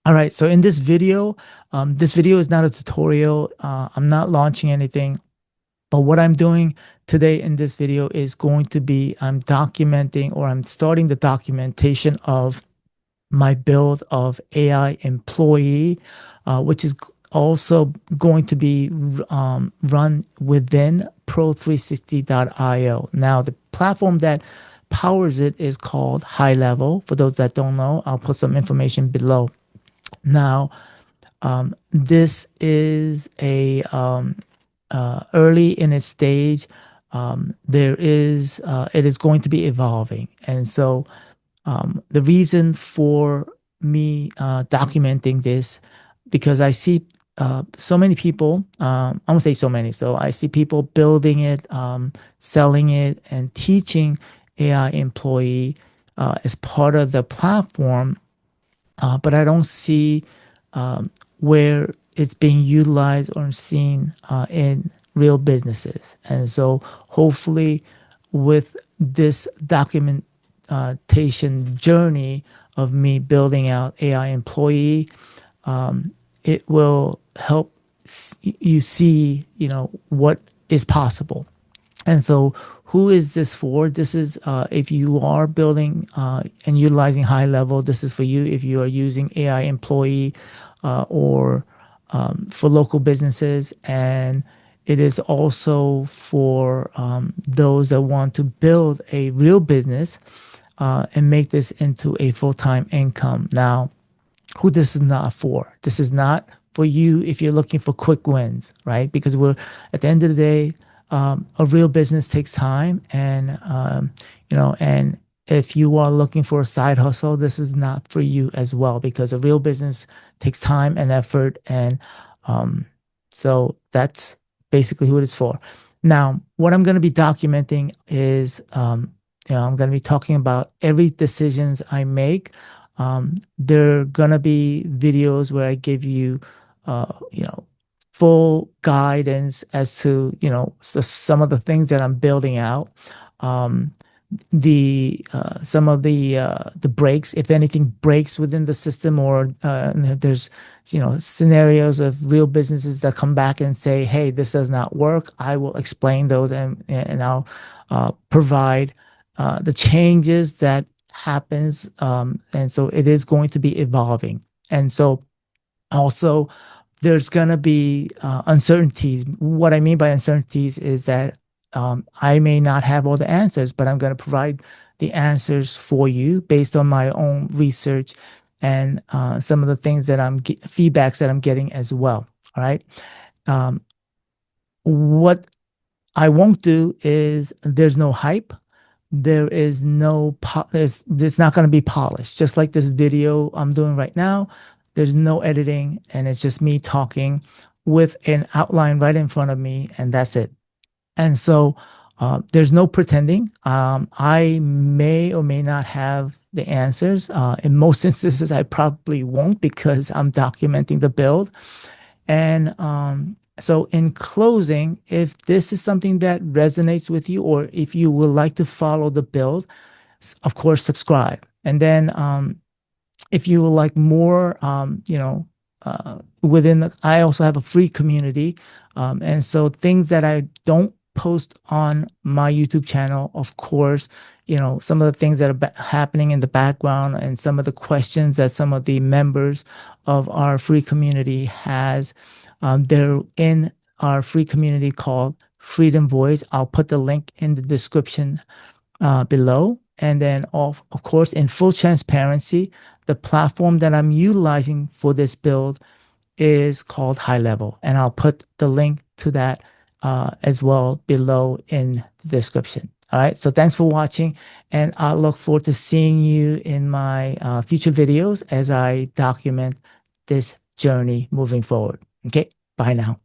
All right, so in this video is not a tutorial. I'm not launching anything, but what I'm doing today in this video is going to be I'm documenting or I'm starting the documentation of my build of AI employee, which is also going to be run within Pro360.io. Now, the platform that powers it is called HighLevel. For those that don't know, I'll put some information below. Now, this is a early in its stage. It is going to be evolving, and so the reason for me documenting this because I see so many people. I won't say so many. So I see people building it, selling it, and teaching AI employee as part of the platform, but I don't see where it's being utilized or seen in real businesses. And so hopefully with this documentation journey of me building out AI employee, it will help you see, what is possible. And so, who is this for? This is if you are building and utilizing HighLevel, this is for you. If you are using AI employee or for local businesses, and it is also for those that want to build a real business and make this into a full-time income. Now, who this is not for? This is not for you if you're looking for quick wins, right? Because we're at the end of the day, a real business takes time, and and if you are looking for a side hustle, this is not for you as well, because a real business takes time and effort, and so that's basically who it is for. Now, what I'm going to be documenting is, I'm going to be talking about every decisions I make. There are going to be videos where I give you, full guidance as to, some of the things that I'm building out. Um, the Some of the breaks, if anything breaks within the system, or there's scenarios of real businesses that come back and say, hey, this does not work, I will explain those, and I'll provide the changes that happens, and so it is going to be evolving. And so also there's going to be uncertainties. What I mean by uncertainties is that I may not have all the answers, but I'm going to provide the answers for you based on my own research and some of the things that feedbacks that I'm getting as well. All right. Um, what I won't do is there's no hype. There is no, there's not going to be polished. Just like this video I'm doing right now, there's no editing, and it's just me talking with an outline right in front of me, and that's it. And so there's no pretending. I may or may not have the answers. In most instances, I probably won't, because I'm documenting the build. And so in closing, if this is something that resonates with you, or if you would like to follow the build, of course, subscribe. And then if you would like more, I also have a free community. And so things that I don't post on my YouTube channel, of course, some of the things that are happening in the background, and some of the questions that some of the members of our free community has, they're in our free community called Freedom Voyage. I'll put the link in the description below. And then, of course, in full transparency, the platform that I'm utilizing for this build is called HighLevel, and I'll put the link to that as well below in the description. All right, so thanks for watching, and I look forward to seeing you in my future videos as I document this journey moving forward. Okay, bye now.